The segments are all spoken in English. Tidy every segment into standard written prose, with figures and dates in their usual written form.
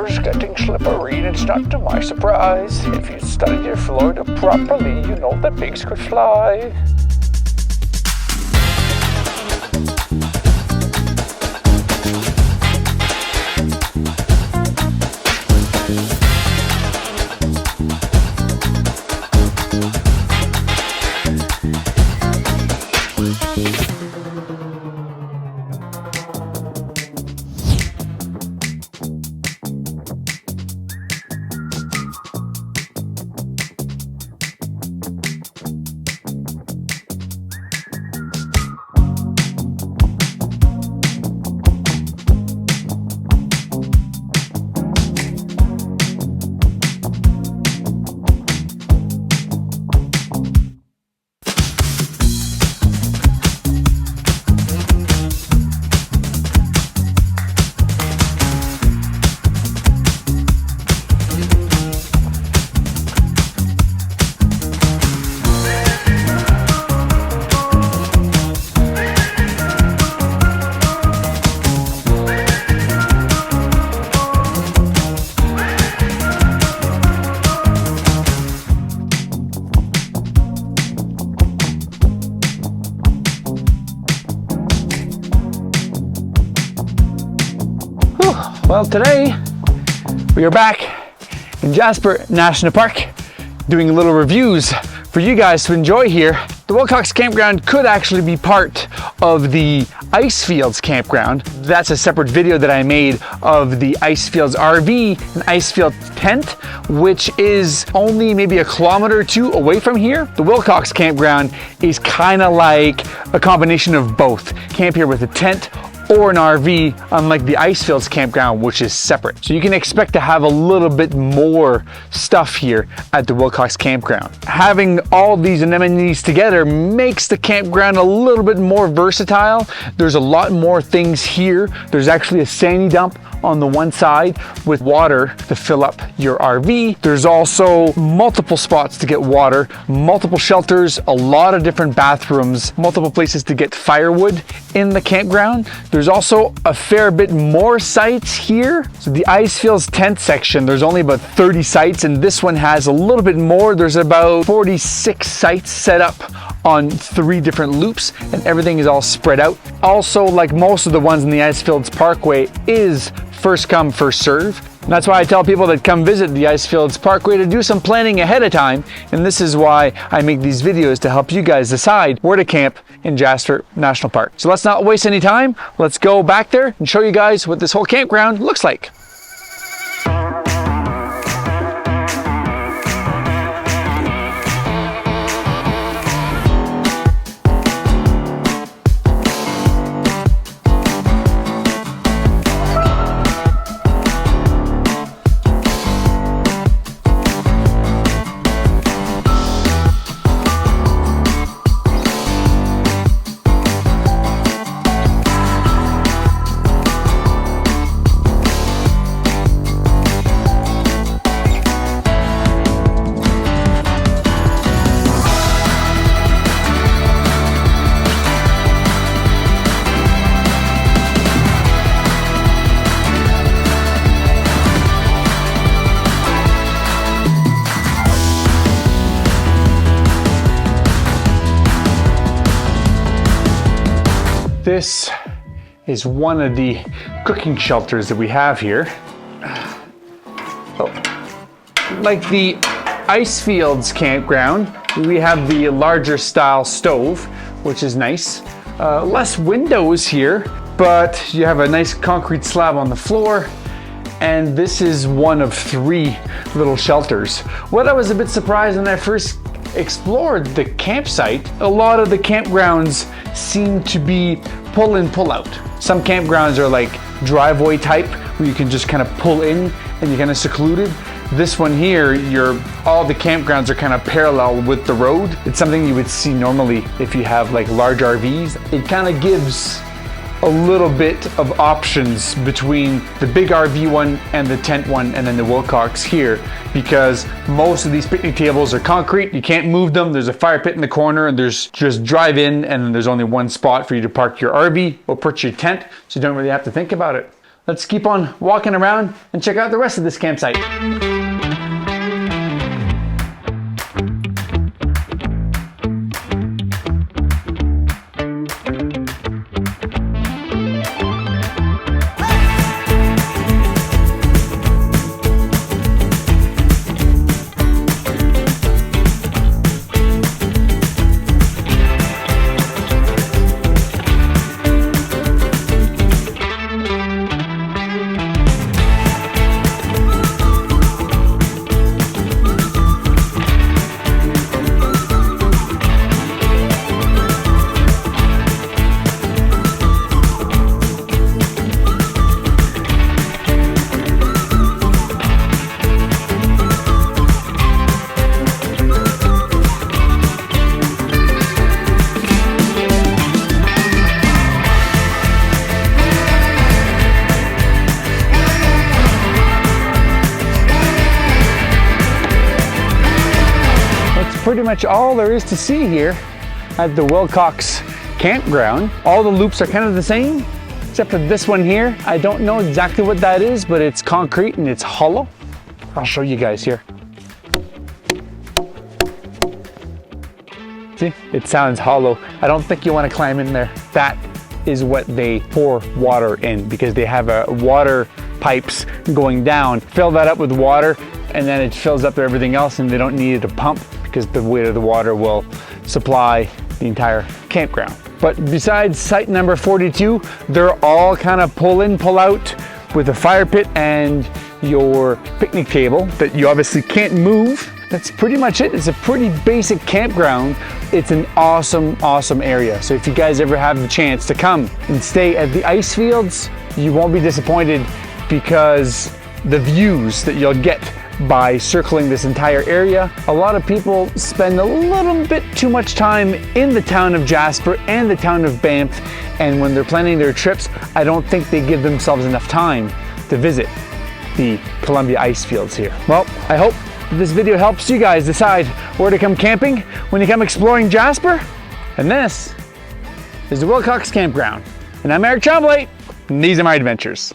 water's getting slippery and it's not to my surprise. If you studied your Florida properly, you know that pigs could fly. Well, today we are back in Jasper National Park doing a little reviews for you guys to enjoy here. The Wilcox Campground could actually be part of the Icefields Campground. That's a separate video that I made of the Icefields RV and Icefield tent, which is only maybe a kilometer or two away from here. The Wilcox Campground is kind of like a combination of both. Camp here with a tent or an RV, unlike the Icefields Campground, which is separate. So you can expect to have a little bit more stuff here at the Wilcox Campground. Having all these amenities together makes the campground a little bit more versatile. There's a lot more things here. There's actually a sandy dump on the one side with water to fill up your RV. There's also multiple spots to get water, multiple shelters, a lot of different bathrooms, multiple places to get firewood in the campground. There's also a fair bit more sites here. So the Icefields tent section, there's only about 30 sites, and this one has a little bit more. There's about 46 sites set up on 3 different loops, and everything is all spread out. Also, like most of the ones in the Icefields Parkway, is first come, first serve. And that's why I tell people that come visit the Icefields Parkway to do some planning ahead of time. And this is why I make these videos, to help you guys decide where to camp in Jasper National Park. So let's not waste any time. Let's go back there and show you guys what this whole campground looks like. This is one of the cooking shelters that we have here. So, like the Icefields Campground, we have the larger style stove, which is nice. Less windows here, but you have a nice concrete slab on the floor. And this is one of 3 little shelters. What I was a bit surprised when I first explored the campsite, a lot of the campgrounds seem to be pull in, pull out. Some campgrounds are like driveway type, where you can just kind of pull in and you're kind of secluded. This one here, all the campgrounds are kind of parallel with the road. It's something you would see normally if you have like large RVs. It kind of gives a little bit of options between the big RV one and the tent one, and then the Wilcox here, because most of these picnic tables are concrete. You can't move them. There's a fire pit in the corner, and there's just drive in, and then there's only one spot for you to park your RV or put your tent, so you don't really have to think about it. let's keep on walking around and check out the rest of this campsite. Pretty much all there is to see here at the Wilcox Campground. All the loops are kind of the same, except for this one here. I don't know exactly what that is, but it's concrete and it's hollow. I'll show you guys here. See, it sounds hollow. I don't think you want to climb in there. That is what they pour water in, because they have water pipes going down, fill that up with water, and then it fills up everything else, and they don't need a pump because the weight of the water will supply the entire campground. But besides site number 42, they're all kind of pull in, pull out with a fire pit and your picnic table that you obviously can't move. That's pretty much it. It's a pretty basic campground. It's an awesome, awesome area. So if you guys ever have the chance to come and stay at the Icefields, you won't be disappointed, because the views that you'll get by circling this entire area. A lot of people spend a little bit too much time in the town of Jasper and the town of Banff, and when they're planning their trips, I don't think they give themselves enough time to visit the Columbia Icefields here. Well, I hope this video helps you guys decide where to come camping when you come exploring Jasper. And this is the Wilcox Campground. And I'm Eric Tremblay, and these are my adventures.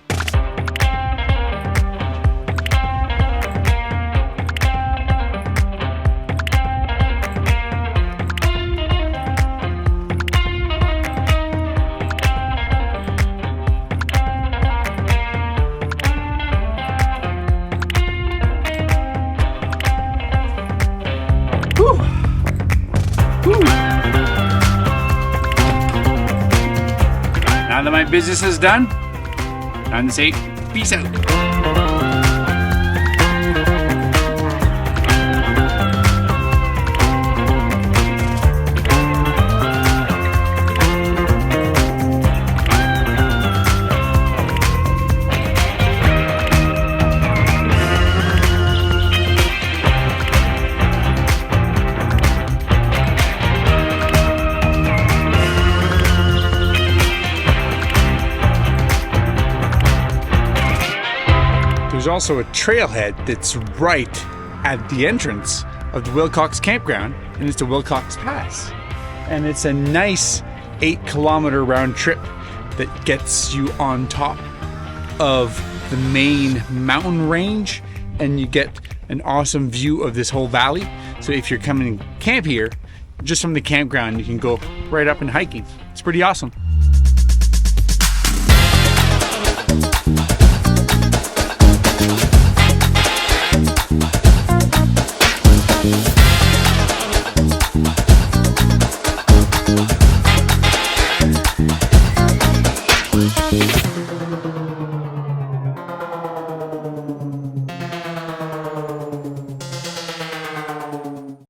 Now that my business is done, time to say peace out. There's also a trailhead that's right at the entrance of the Wilcox Campground, and it's the Wilcox Pass. And it's a nice 8-kilometer round trip that gets you on top of the main mountain range, and you get an awesome view of this whole valley. So if you're coming to camp here, just from the campground, you can go right up and hiking. It's pretty awesome.